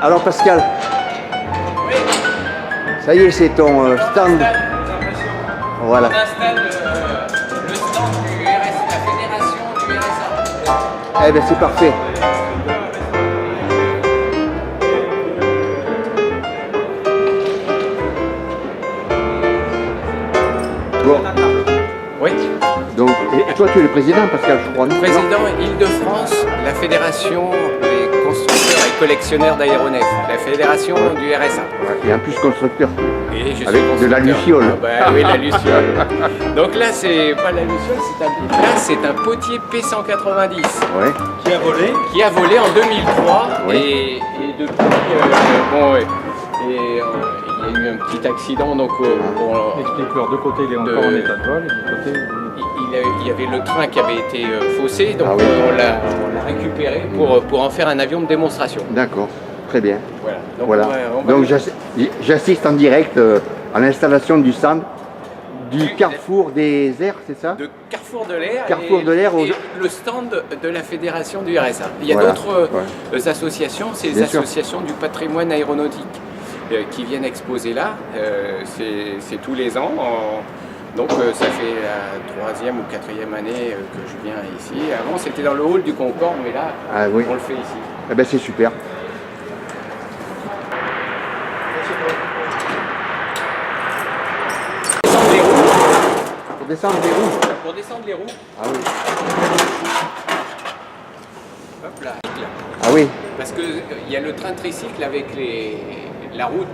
Alors Pascal, Oui, ça y est, c'est ton stand. Voilà. on installe le stand du RSA, la fédération du RSA. Eh bien, c'est parfait. Bon, Oui, donc, et toi, tu es le président, Pascal, je crois, non? président Île-de-France, la fédération des constructeurs et collectionneurs d'aéronefs, la fédération du RSA. Ouais, et en plus, constructeur. Et je suis Avec de la constructeur. luciole. Ah bah oui, la luciole. Donc là, c'est pas la luciole, c'est un potier P190 Ouais. qui a volé en 2003 Oui. et depuis, bon, ouais. Et il y a eu un petit accident, donc Explique-leur, de côté il est encore en état de vol, et de côté... il y avait le train qui avait été faussé, donc Ah oui. on l'a récupéré pour en faire un avion de démonstration. D'accord, très bien. Voilà. Donc, Voilà. on va Donc j'assiste en direct à l'installation du stand du Carrefour des Airs, c'est ça? de Carrefour de l'air Carrefour de l'air et le stand de la fédération du RSA. Il y a Voilà. d'autres associations, c'est les Bien sûr. associations du patrimoine aéronautique qui viennent exposer là. C'est tous les ans. Donc ça fait la 3e ou 4e année que je viens ici. Avant c'était dans le hall du Concorde, mais là Ah oui. on le fait ici. Eh ben c'est super. Descendre les roues. Pour descendre les roues. Pour descendre les roues, Ah oui. hop là. Ah oui. Parce qu'il y a le train tricycle avec la roue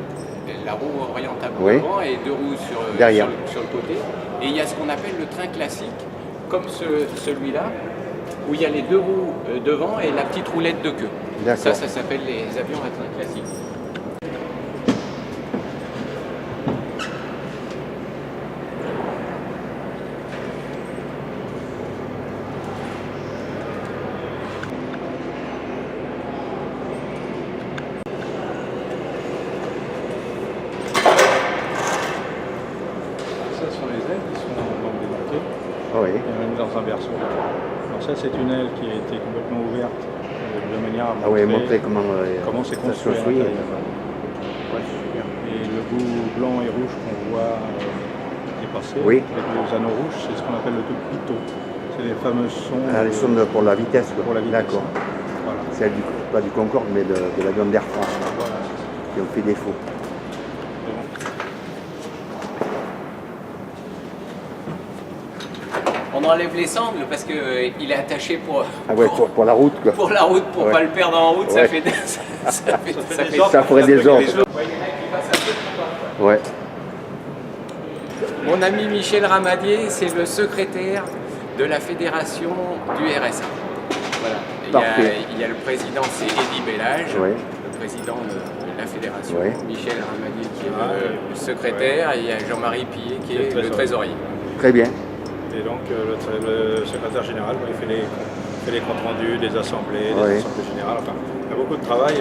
orientable Oui. devant et deux roues Derrière. sur le côté. Et il y a ce qu'on appelle le train classique, comme celui-là, où il y a les deux roues devant et la petite roulette de queue. D'accord. Ça s'appelle les avions à train classique. Ça sont les ailes qui sont donc démontées, Ah oui. et même dans un berceau. Alors ça c'est une aile qui a été complètement ouverte, de manière à Ah oui, montrer montrer comment, comment c'est ça se construit à construit. l'intérieur. Ouais, super. Et le bout blanc et rouge qu'on voit dépasser, Oui. les deux anneaux rouges, c'est ce qu'on appelle le pitot. C'est les fameux sons, Ah, les sondes pour la vitesse. Quoi. pour la vitesse. D'accord. Voilà. C'est pas du Concorde, mais de l'avion d'Air France Voilà. qui ont fait défaut. On enlève les sangles parce qu'il est attaché Ah ouais, pour la route, quoi. pour la route, pour Ouais. pas le perdre en route, ça Ouais. fait Ça ferait des ordres. Ouais, il y en a qui passent un peu de temps. Ouais. Mon ami Michel Ramadier, c'est le secrétaire de la fédération du RSA. Voilà. Parfait. Il y a le président, c'est Eddy Bellage, Ouais. le président de la fédération. Ouais. Michel Ramadier qui est le secrétaire, et il y a Jean-Marie Pillet qui est le trésorier. Très bien. Et donc le secrétaire général, il fait les comptes rendus des assemblées, des Oui. assemblées générales. Enfin, il y a beaucoup de travail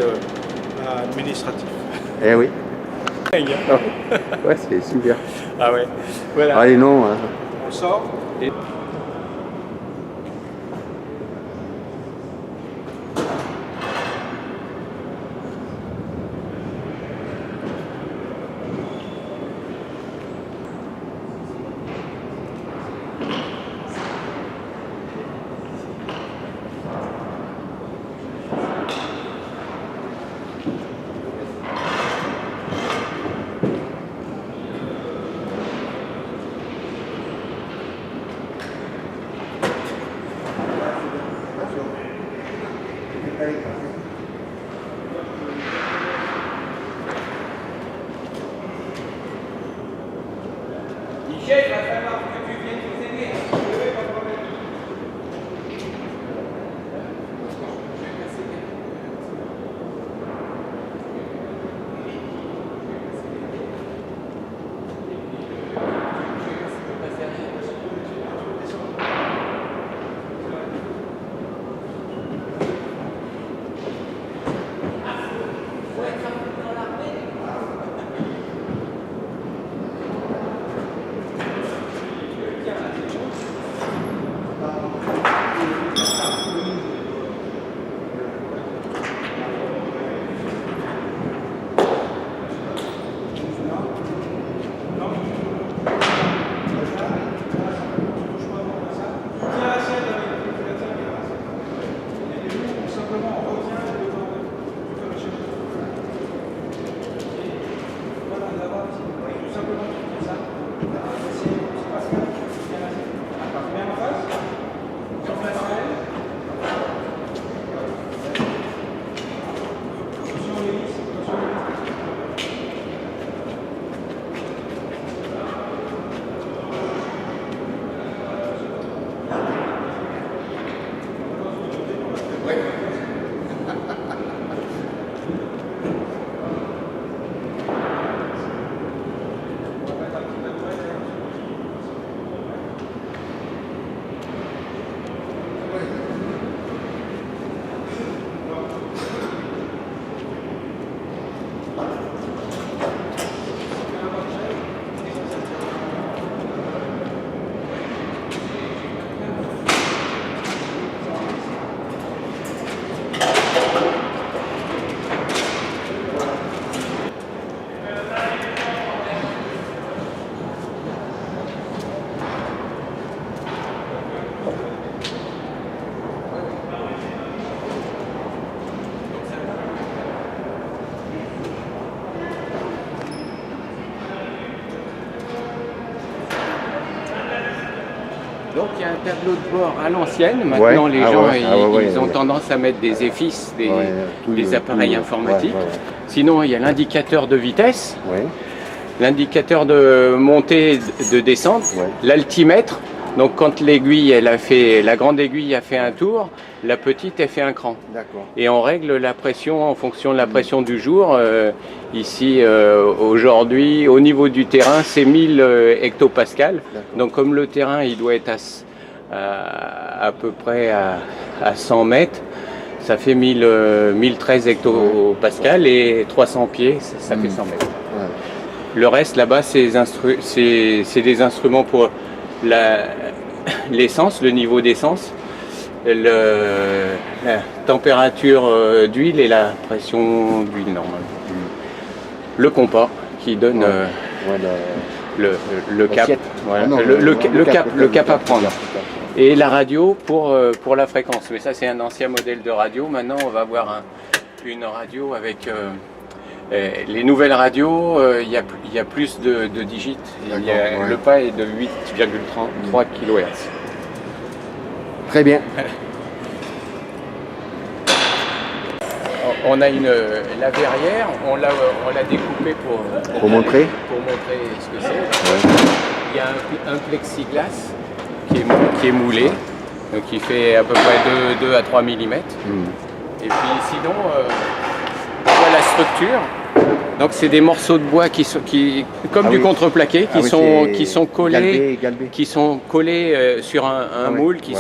administratif. Eh oui. Ouais, c'est super. Ah ouais. Voilà. Allez, non. Hein. On sort. Et... Donc il y a un tableau de bord à l'ancienne. Maintenant, Ouais. les Ah gens ouais. Ah ouais, ils ont ouais. tendance à mettre des EFIS, des appareils informatiques. Ouais. Sinon, il y a l'indicateur de vitesse, Ouais. l'indicateur de montée, de descente, Ouais. l'altimètre. Donc quand l'aiguille, la grande aiguille a fait un tour, la petite, elle fait un cran. D'accord. Et on règle la pression en fonction de la pression du jour. Ici, aujourd'hui, au niveau du terrain, c'est 1000 hectopascales. D'accord. Donc comme le terrain, il doit être à peu près à 100 mètres, ça fait 1013 hectopascales et 300 pieds, ça fait 100 mètres. Ouais. Le reste, là-bas, c'est des instruments pour l'essence, le niveau d'essence, la température d'huile et la pression d'huile normale. Le compas qui donne le cap, L'assiette. voilà, Ah non, le cap à prendre. Le cap. Et la radio pour la fréquence. Mais ça, c'est un ancien modèle de radio. Maintenant, on va avoir une radio avec les nouvelles radios. Il y a plus de digits. Ouais. Le pas est de 8,3 kHz. Très bien. On a la verrière, on l'a découpée pour montrer ce que c'est. Ouais. Il y a un plexiglas qui est moulé, donc qui fait à peu près 2 à 3 mm. Et puis sinon, on voit la structure. Donc c'est des morceaux de bois comme du contreplaqué, qui sont collés, galbé. qui sont collés sur un moule, qui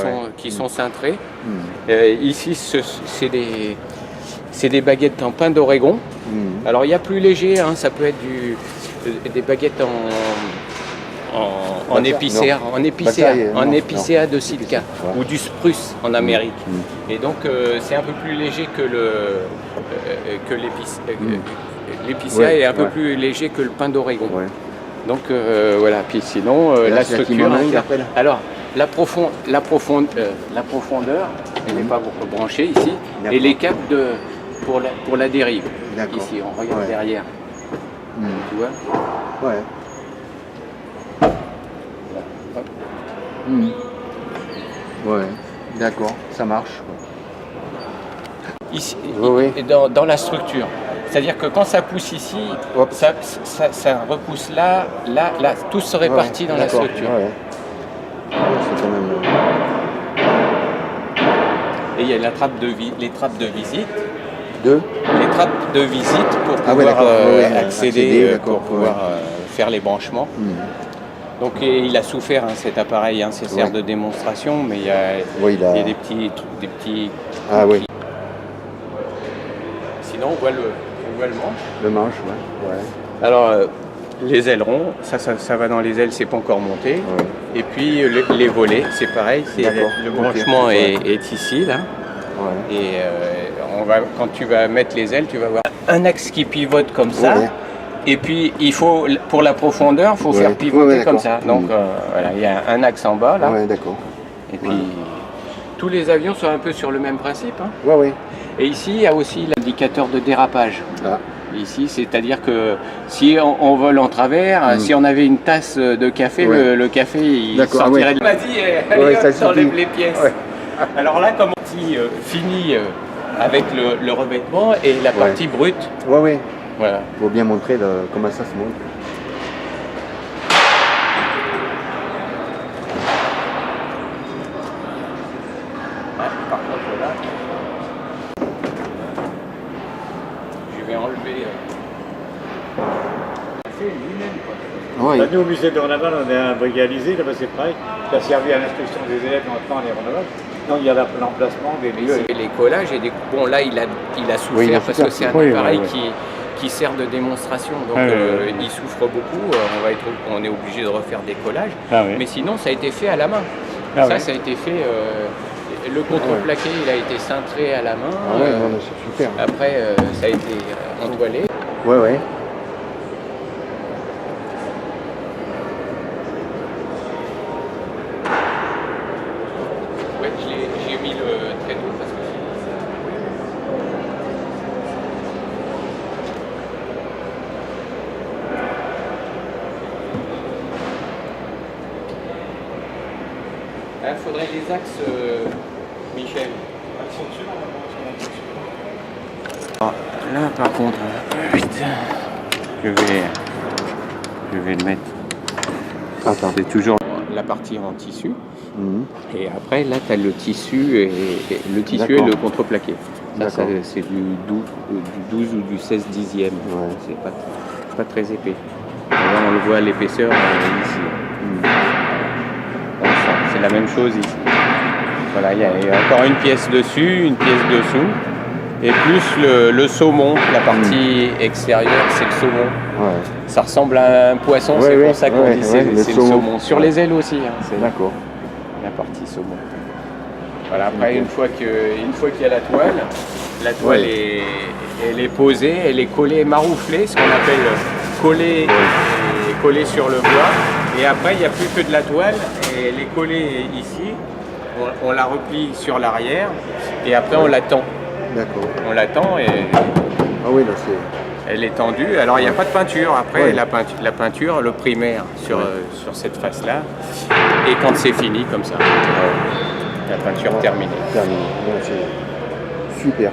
sont cintrés. Ici, c'est des baguettes en pain d'Oregon. Alors il y a plus léger, hein, ça peut être des baguettes en épicéa de Sitka ou du spruce en Amérique. Et donc c'est un peu plus léger que l'épicéa est un peu plus léger que le pain d'Oregon. Ouais. Donc voilà, puis sinon la structure. Alors la profondeur, elle n'est pas branchée ici, et les câbles pour la dérive. Ici, on regarde derrière. Tu vois? Ouais. Ouais, d'accord, ça marche. Ici, dans la structure. C'est-à-dire que quand ça pousse ici, ça repousse là, tout se répartit dans la structure. C'est quand même... Et il y a les trappes de visite. Les trappes de visite pour pouvoir accéder, pour pouvoir faire les branchements. Donc il a souffert cet appareil, c'est sert de démonstration, mais il y a des petits. Ah oui. Sinon on voit le manche. Le manche, ouais. Alors les ailerons, ça va dans les ailes, c'est pas encore monté. Ouais. Et puis les volets, c'est pareil, le branchement est ici là. Ouais. Et quand tu vas mettre les ailes, tu vas voir un axe qui pivote comme ça. Ouais. Et puis, pour la profondeur, il faut faire pivoter comme ça. Donc, voilà, il y a un axe en bas, là. Ouais, d'accord. Et puis, tous les avions sont un peu sur le même principe. Hein. Ouais. Et ici, il y a aussi l'indicateur de dérapage. Ici, c'est-à-dire que si on vole en travers, si on avait une tasse de café, le café, il sortirait de... Vas-y, allez, t'enlèves les pièces. Ouais. Alors là, comme on finit avec le revêtement et la partie brute. Ouais. Voilà. Il faut bien montrer comment ça se monte. Par contre là, je vais enlever. C'est lui-même. Là, nous au musée de Rhône-Alpes, on est un brigalisé, là-bas c'est pareil. Ça a servi à l'instruction des élèves en les Rhône-Alpes. Donc il y a l'emplacement des lieux. Les collages et bon là il a souffert parce que c'est un appareil qui sert de démonstration, donc il souffre beaucoup, on est obligé de refaire des collages, mais sinon ça a été fait à la main. Ça a été fait, le contreplaqué il a été cintré à la main, c'est super. Après ça a été entoilé. Ouais. J'ai mis le tréteau parce que Il faudrait des axes, Michel. Ah, là par contre, je vais le mettre. Attends. C'est toujours la partie en tissu. Mhm. Et après, là, tu as le tissu et le tissu et D'accord. le contreplaqué. Ça, D'accord. c'est du 12 ou du 16 dixième. Ouais. C'est pas très épais. Et là, on le voit l'épaisseur ici. On le sent. C'est la même chose ici. Voilà, il y a encore une pièce dessus, une pièce dessous. Et plus le saumon, la partie extérieure, c'est le saumon. Ouais. Ça ressemble à un poisson, Ouais, c'est ouais, pour ça qu'on ouais, dit ouais, c'est le saumon. Sur les ailes aussi, hein, c'est D'accord. la partie saumon. Voilà, après, une fois qu'il y a la toile Ouais. elle est posée, elle est collée, marouflée, ce qu'on appelle collée sur le bois. Et après, il n'y a plus que de la toile, et elle est collée ici. On la replie sur l'arrière, et après, on l'attend. D'accord. On l'attend et Ah oui, là c'est. elle est tendue. Alors, il n'y a pas de peinture. Après, Ouais. la peinture, le primaire sur cette face-là. Et quand c'est fini, comme ça, la peinture terminée. Terminé. Ouais, c'est super.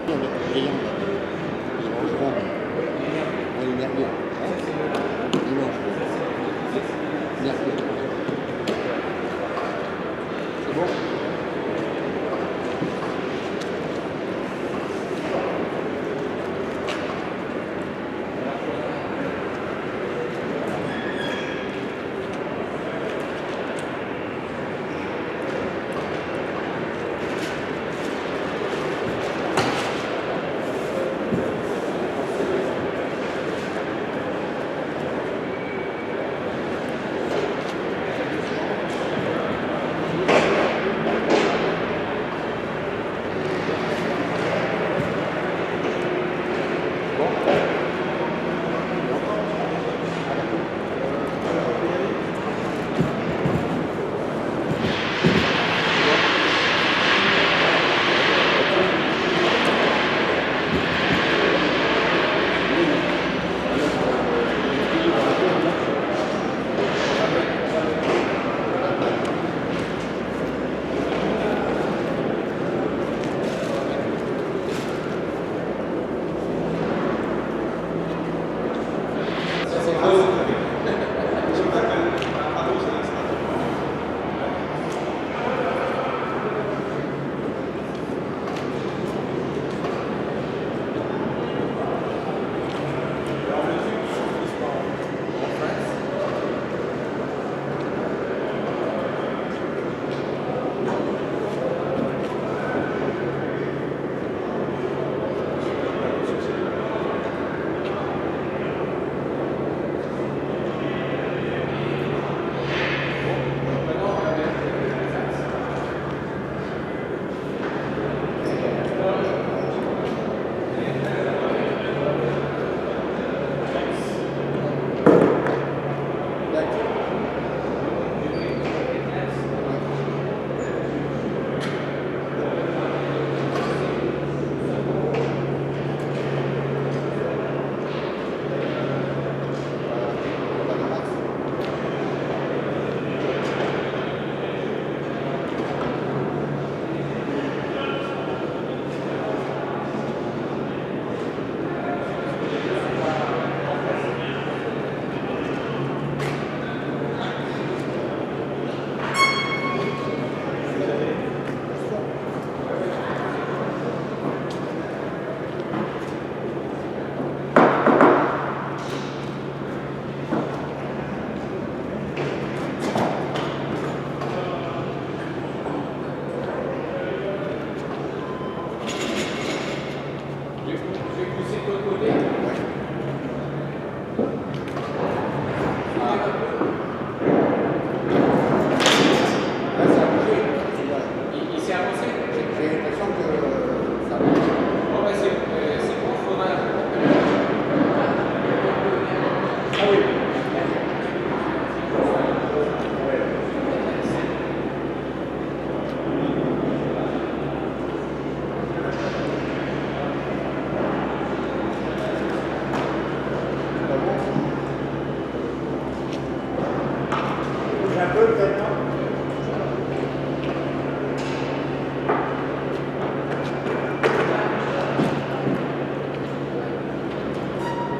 Les rayons, là. Ils rangeront. Ouais, il est merveilleux.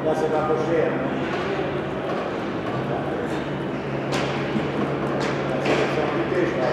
Là, c'est pas coché. Là, c'est amputé, je crois.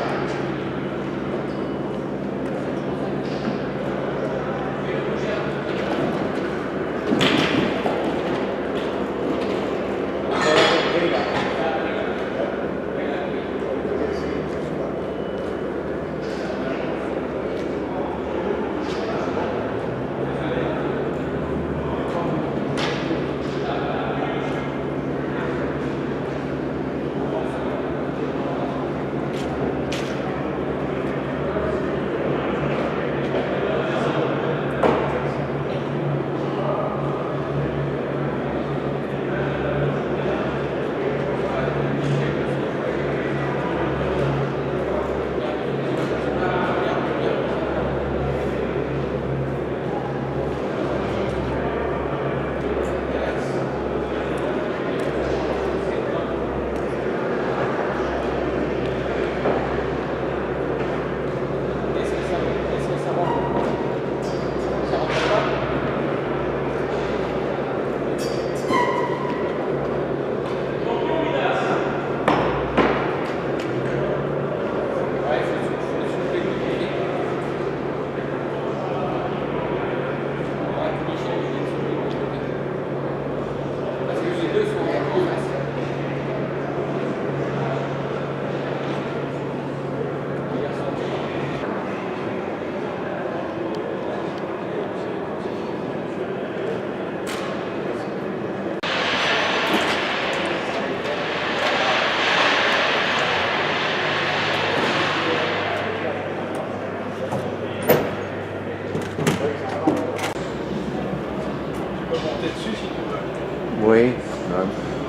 Oui.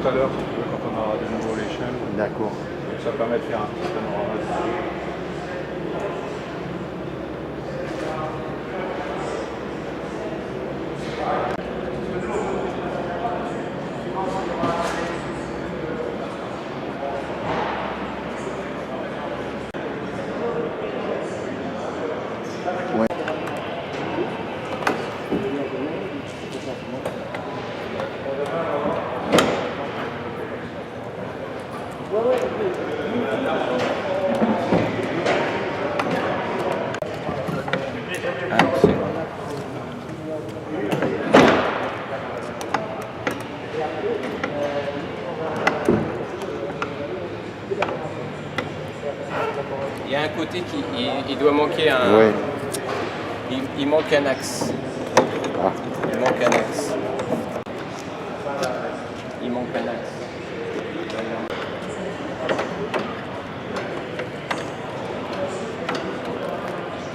Tout à l'heure, si tu veux, quand on aura de nouveau l'échelle. D'accord. Ça permet de faire un petit panorama de Paris. Ouais. Il y a un côté qui il doit manquer un. Ouais. Il manque un axe. Ah. Il manque un axe. Il manque un axe.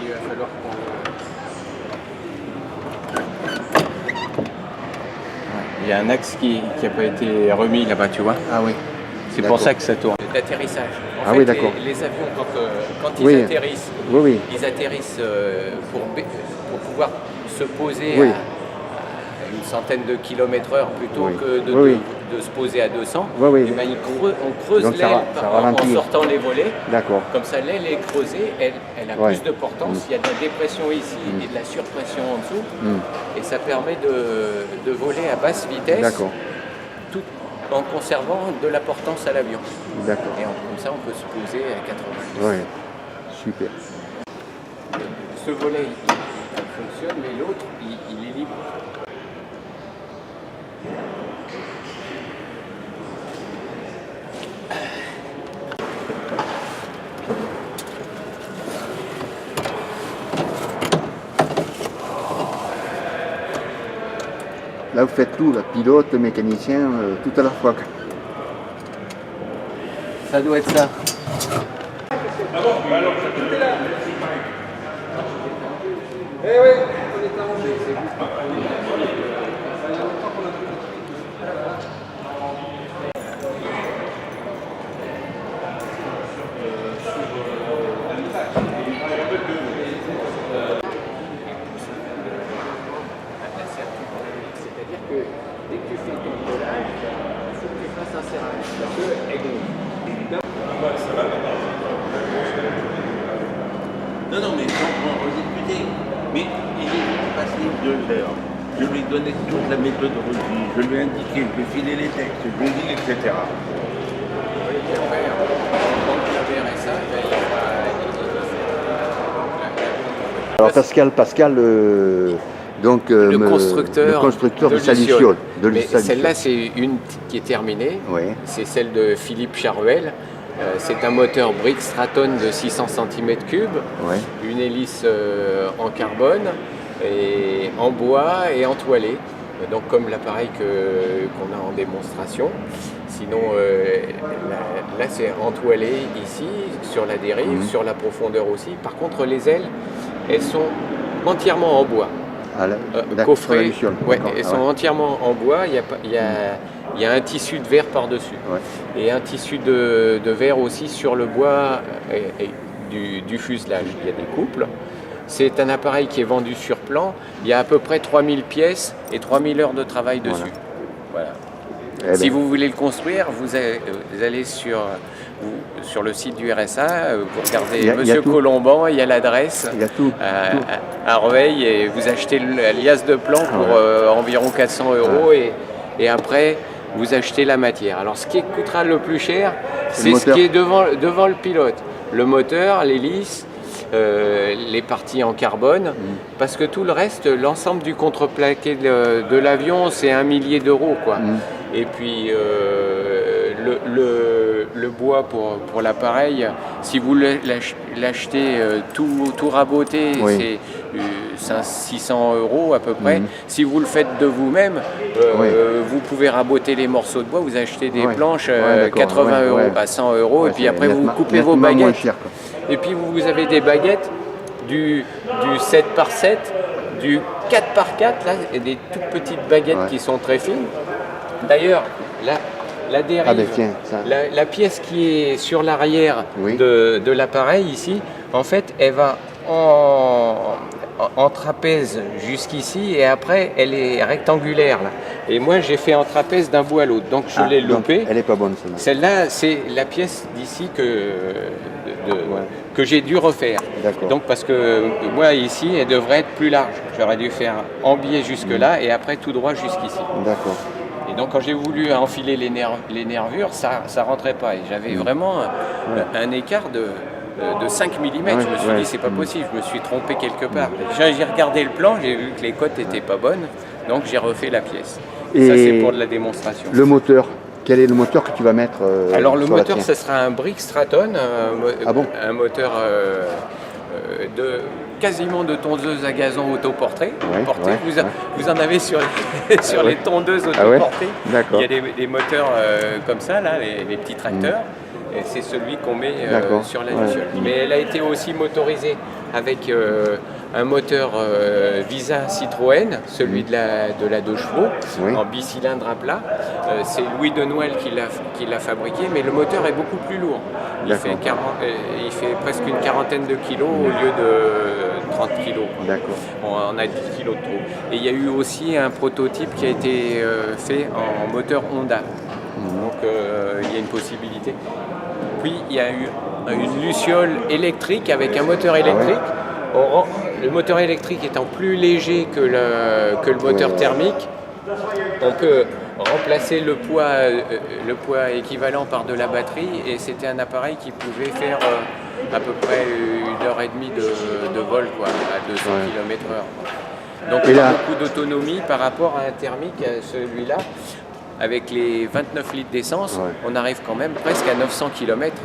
Il va falloir qu'on. Il y a un axe qui n'a pas été remis là-bas, tu vois. Ah oui. C'est pour ça que ça tourne. D'atterrissage. En fait, Oui, d'accord. les avions, quand ils Oui. atterrissent, Oui. ils atterrissent pour pouvoir se poser Oui. à une centaine de kilomètres/heure plutôt Oui. que Oui. de se poser à 200. Oui. Et ben, on creuse Donc ça l'aile ça en ralentit. sortant les volets. D'accord. Comme ça, l'aile est creusée, elle a Ouais. plus de portance. Il y a de la dépression ici et de la surpression en dessous. Hmm. Et ça permet de voler à basse vitesse. D'accord. Tout en conservant de la portance à l'avion. D'accord. Et comme ça, on peut se poser à 90. Ouais. Super. Ce volet, il fonctionne, mais l'autre, il est libre. Là, vous faites tout, là, pilote, mécanicien, tout à la fois. Ça doit être ça. C'est-à-dire que dès que tu fais ton collage, il faut que tu fasses un serrage. Parce qu'elle gonfle. Non, mais on va rediscuter. Mais il est passé 2 heures. je lui ai donné toute la méthodologie, je lui ai indiqué, je lui ai filé les textes, je lui ai dit, etc. Et après, quand vous verrez ça, ben, Alors Pascal, donc le constructeur de Saliciol. Mais celle-là, c'est une qui est terminée. Oui. C'est celle de Philippe Charuel. C'est un moteur Brick Straton de 600 cm3, Ouais. une hélice en carbone, et en bois et entoilé. Donc comme l'appareil qu'on a en démonstration. Sinon, là c'est entoilé ici, sur la dérive, sur la profondeur aussi. Par contre, les ailes, elles sont entièrement en bois. Ah, là, Coffrets, Saliciol, ouais, d'accord. elles Ah sont ouais. entièrement en bois. Il y a un tissu de verre par-dessus. Ouais. Et un tissu de verre aussi sur le bois et du fuselage. Il y a des couples. C'est un appareil qui est vendu sur plan. Il y a à peu près 3000 pièces et 3000 heures de travail dessus. Voilà. Eh Si ben, vous voulez le construire, vous allez sur le site du RSA, vous regardez Il y a Monsieur tout. Colomban, il y a l'adresse il y a tout. à Rueil et vous achetez la liasse de plan pour environ 400 € et après vous achetez la matière. Alors ce qui coûtera le plus cher, C'est le c'est ce qui moteur. est devant le pilote. Le moteur, l'hélice, les parties en carbone, parce que tout le reste, l'ensemble du contreplaqué de l'avion, c'est 1 millier d'euros, quoi. Et puis le bois pour l'appareil, si vous l'achetez tout raboté, Oui. c'est 600 € à peu près. Si vous le faites de vous-même, vous pouvez raboter les morceaux de bois, vous achetez des Ouais. planches Ouais, d'accord. 80 € Ouais. à 100 €, Ouais, et puis c'est après vous nettement- coupez vos nettement moins baguettes. cher, quoi. Et puis vous avez des baguettes du 7 par 7, du 4 par 4, là, et des toutes petites baguettes Ouais. qui sont très fines. D'ailleurs, la dérive, Ah ben tiens, ça. la pièce qui est sur l'arrière Oui. de l'appareil ici, en fait, elle va en trapèze jusqu'ici et après elle est rectangulaire là. Et moi j'ai fait en trapèze d'un bout à l'autre, donc je l'ai Ah, donc, loupé. Elle est pas bonne celle-là. Celle-là, c'est la pièce d'ici que j'ai dû refaire. D'accord. Donc parce que moi ici, elle devrait être plus large. J'aurais dû faire en biais jusque-là et après tout droit jusqu'ici. D'accord. Et donc quand j'ai voulu enfiler les nervures, ça rentrait pas. Et j'avais vraiment un écart de 5 mm. Ouais, Je me suis ouais. dit, c'est pas possible, je me suis trompé quelque part. J'ai regardé le plan, j'ai vu que les cotes n'étaient pas bonnes, donc j'ai refait la pièce. Et ça, c'est pour de la démonstration. Le moteur, quel est le moteur que tu vas mettre Alors le sur la moteur, tienne ce sera un Brick Straton, Ah bon un moteur quasiment de tondeuse à gazon autoportée. Ouais, Portée. ouais, Vous en avez sur les tondeuses Ah ouais autoportées. D'accord. Il y a des moteurs comme ça, là, les petits tracteurs. Et c'est celui qu'on met D'accord. sur la Ouais. Luciole. Mais elle a été aussi motorisée avec un moteur Visa Citroën, celui de la 2 chevaux, Oui. en bicylindre à plat. C'est Louis de Nouel qui l'a fabriqué, mais le moteur est beaucoup plus lourd. Il fait presque une quarantaine de kilos au lieu de 30 kilos. D'accord. On a 10 kilos de trop. Et il y a eu aussi un prototype qui a été fait en moteur Honda. Donc il y a une possibilité. Puis il y a eu une Luciole électrique avec un moteur électrique. Le moteur électrique étant plus léger que le moteur thermique, on peut remplacer le poids équivalent par de la batterie et c'était un appareil qui pouvait faire à peu près 1h30 de vol quoi, à 200 km/h. Donc Et pas là- beaucoup d'autonomie par rapport à un thermique, celui-là. Avec les 29 litres d'essence, on arrive quand même presque à 900 km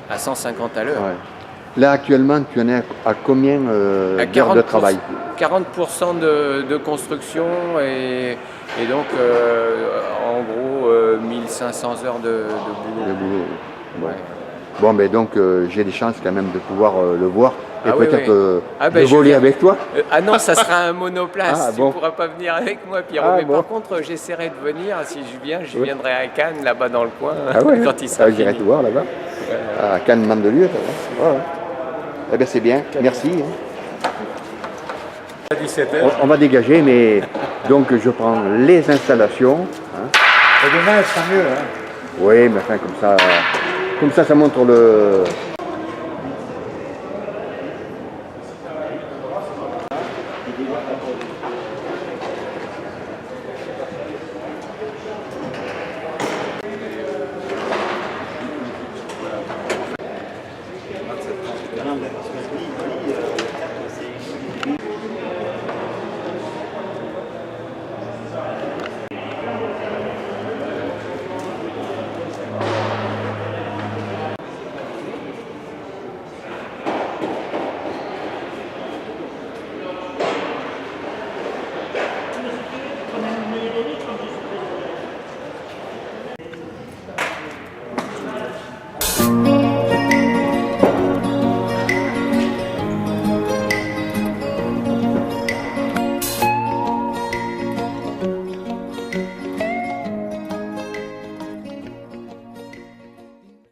à 150 à l'heure. Ouais. Là actuellement, tu en es à combien À d'heures de travail 40% de construction et donc en gros 1500 heures de boulot. Le boulot. Bon. Ouais. Bon, ben donc j'ai des chances quand même de pouvoir le voir et Ah oui, peut-être oui. Ah ben, de je voler viens. avec toi. Ah non, ça sera un monoplace, Ah, tu bon. ne pourras pas venir avec moi Pierrot, Ah, mais bon. par contre j'essaierai de venir, si je viens, je Oui. viendrai à Cannes, là-bas dans le coin, Ah ouais, quand il sera j'irai fini. te voir là-bas. À Cannes Mandelieu. Ouais. Eh bien c'est bien, merci. hein. À 17h. On va dégager, mais donc je prends les installations. hein. Et demain, elle sera mieux. Hein. Oui, mais enfin comme ça ça montre le,